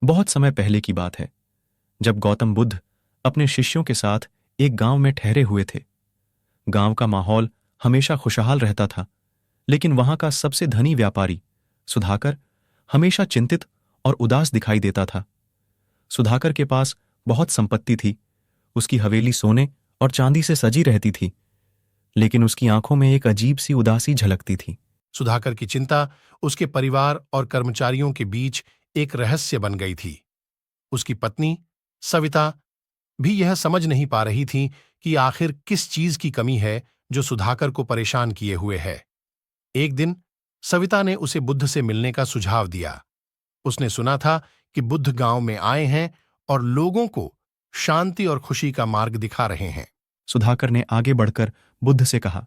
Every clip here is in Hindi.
बहुत समय पहले की बात है, जब गौतम बुद्ध अपने शिष्यों के साथ एक गांव में ठहरे हुए थे। गांव का माहौल हमेशा खुशहाल रहता था, लेकिन वहां का सबसे धनी व्यापारी सुधाकर हमेशा चिंतित और उदास दिखाई देता था। सुधाकर के पास बहुत संपत्ति थी, उसकी हवेली सोने और चांदी से सजी रहती थी, लेकिन उसकी आंखों में एक अजीब सी उदासी झलकती थी। सुधाकर की चिंता उसके परिवार और कर्मचारियों के बीच एक रहस्य बन गई थी। उसकी पत्नी सविता भी यह समझ नहीं पा रही थी कि आखिर किस चीज की कमी है जो सुधाकर को परेशान किए हुए है। एक दिन सविता ने उसे बुद्ध से मिलने का सुझाव दिया। उसने सुना था कि बुद्ध गांव में आए हैं और लोगों को शांति और खुशी का मार्ग दिखा रहे हैं। सुधाकर ने आगे बढ़कर बुद्ध से कहा,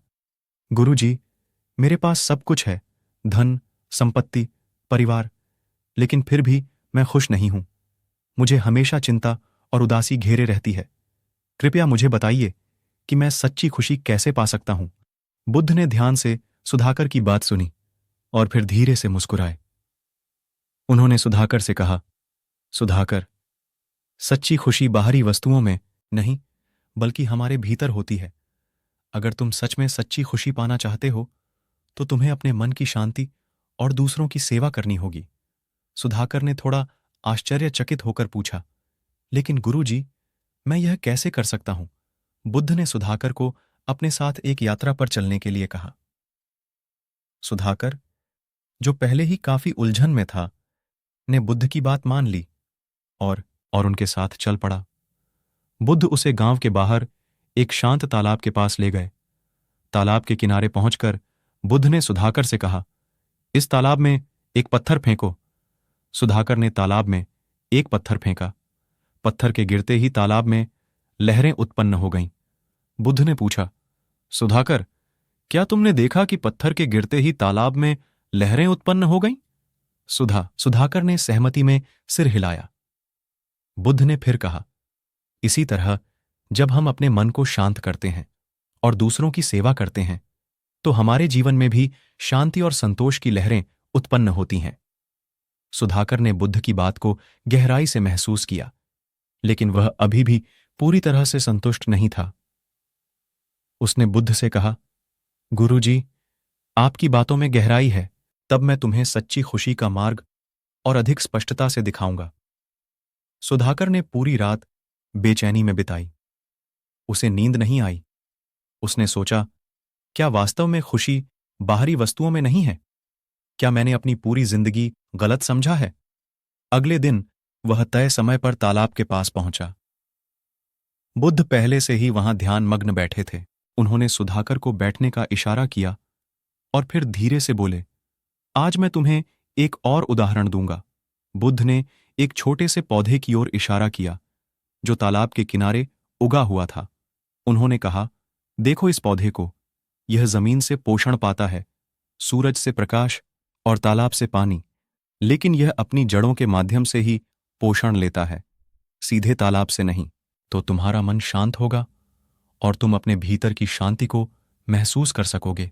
गुरुजी, मेरे पास सब कुछ है, धन, संपत्ति, परिवार, लेकिन फिर भी मैं खुश नहीं हूं। मुझे हमेशा चिंता और उदासी घेरे रहती है। कृपया मुझे बताइए कि मैं सच्ची खुशी कैसे पा सकता हूं। बुद्ध ने ध्यान से सुधाकर की बात सुनी और फिर धीरे से मुस्कुराए। उन्होंने सुधाकर से कहा, सुधाकर, सच्ची खुशी बाहरी वस्तुओं में नहीं, बल्कि हमारे भीतर होती है। अगर तुम सच में सच्ची खुशी पाना चाहते हो, तो तुम्हें अपने मन की शांति और दूसरों की सेवा करनी होगी। सुधाकर ने थोड़ा आश्चर्यचकित होकर पूछा, लेकिन गुरुजी, मैं यह कैसे कर सकता हूं? बुद्ध ने सुधाकर को अपने साथ एक यात्रा पर चलने के लिए कहा। सुधाकर, जो पहले ही काफी उलझन में था, ने बुद्ध की बात मान ली और उनके साथ चल पड़ा। बुद्ध उसे गांव के बाहर एक शांत तालाब के पास ले गए। तालाब के किनारे पहुंचकर बुद्ध ने सुधाकर से कहा, इस तालाब में एक पत्थर फेंको। सुधाकर ने तालाब में एक पत्थर फेंका। पत्थर के गिरते ही तालाब में लहरें उत्पन्न हो गईं। बुद्ध ने पूछा, सुधाकर, क्या तुमने देखा कि पत्थर के गिरते ही तालाब में लहरें उत्पन्न हो गईं? सुधाकर ने सहमति में सिर हिलाया। बुद्ध ने फिर कहा, इसी तरह जब हम अपने मन को शांत करते हैं और दूसरों की सेवा करते हैं, तो हमारे जीवन में भी शांति और संतोष की लहरें उत्पन्न होती हैं। सुधाकर ने बुद्ध की बात को गहराई से महसूस किया, लेकिन वह अभी भी पूरी तरह से संतुष्ट नहीं था। उसने बुद्ध से कहा, गुरुजी, आपकी बातों में गहराई है, तब मैं तुम्हें सच्ची खुशी का मार्ग और अधिक स्पष्टता से दिखाऊंगा। सुधाकर ने पूरी रात बेचैनी में बिताई। उसे नींद नहीं आई। उसने सोचा, क्या वास्तव में खुशी बाहरी वस्तुओं में नहीं है? क्या मैंने अपनी पूरी जिंदगी गलत समझा है? अगले दिन वह तय समय पर तालाब के पास पहुंचा। बुद्ध पहले से ही वहां ध्यान मग्न बैठे थे। उन्होंने सुधाकर को बैठने का इशारा किया और फिर धीरे से बोले, आज मैं तुम्हें एक और उदाहरण दूंगा। बुद्ध ने एक छोटे से पौधे की ओर इशारा किया, जो तालाब के किनारे उगा हुआ था। उन्होंने कहा, देखो इस पौधे को, यह जमीन से पोषण पाता है, सूरज से प्रकाश और तालाब से पानी, लेकिन यह अपनी जड़ों के माध्यम से ही पोषण लेता है, सीधे तालाब से नहीं। तो तुम्हारा मन शांत होगा और तुम अपने भीतर की शांति को महसूस कर सकोगे।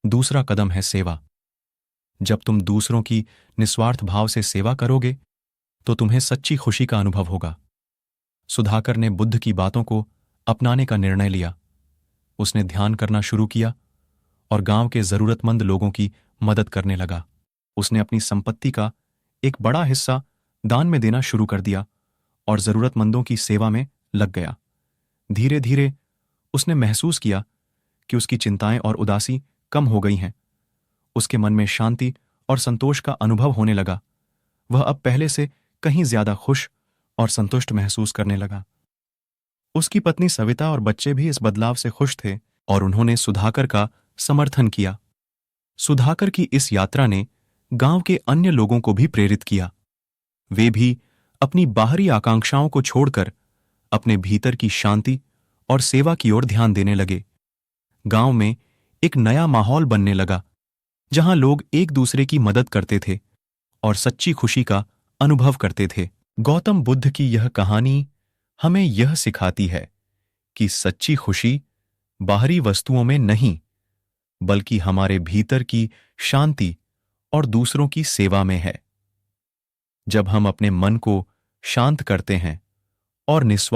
दूसरा कदम है सेवा। जब तुम दूसरों की निस्वार्थ भाव से सेवा करोगे, तो तुम्हें सच्ची खुशी का अनुभव होगा। सुधाकर ने बुद्ध की बातों को अपनाने का निर्णय लिया। उसने ध्यान करना शुरू किया और गांव के जरूरतमंद लोगों की मदद करने लगा। उसने अपनी संपत्ति का एक बड़ा हिस्सा दान में देना शुरू कर दिया और जरूरतमंदों की सेवा में लग गया। धीरे धीरे उसने महसूस किया कि उसकी चिंताएं और उदासी कम हो गई हैं। उसके मन में शांति और संतोष का अनुभव होने लगा। वह अब पहले से कहीं ज्यादा खुश और संतुष्ट महसूस करने लगा। उसकी पत्नी सविता और बच्चे भी इस बदलाव से खुश थे और उन्होंने सुधाकर का समर्थन किया। सुधाकर की इस यात्रा ने गांव के अन्य लोगों को भी प्रेरित किया। वे भी अपनी बाहरी आकांक्षाओं को छोड़कर अपने भीतर की शांति और सेवा की ओर ध्यान देने लगे। गांव में एक नया माहौल बनने लगा, जहां लोग एक दूसरे की मदद करते थे और सच्ची खुशी का अनुभव करते थे। गौतम बुद्ध की यह कहानी हमें यह सिखाती है कि सच्ची खुशी बाहरी वस्तुओं में नहीं, बल्कि हमारे भीतर की शांति और दूसरों की सेवा में है। जब हम अपने मन को शांत करते हैं और निस्वार्थ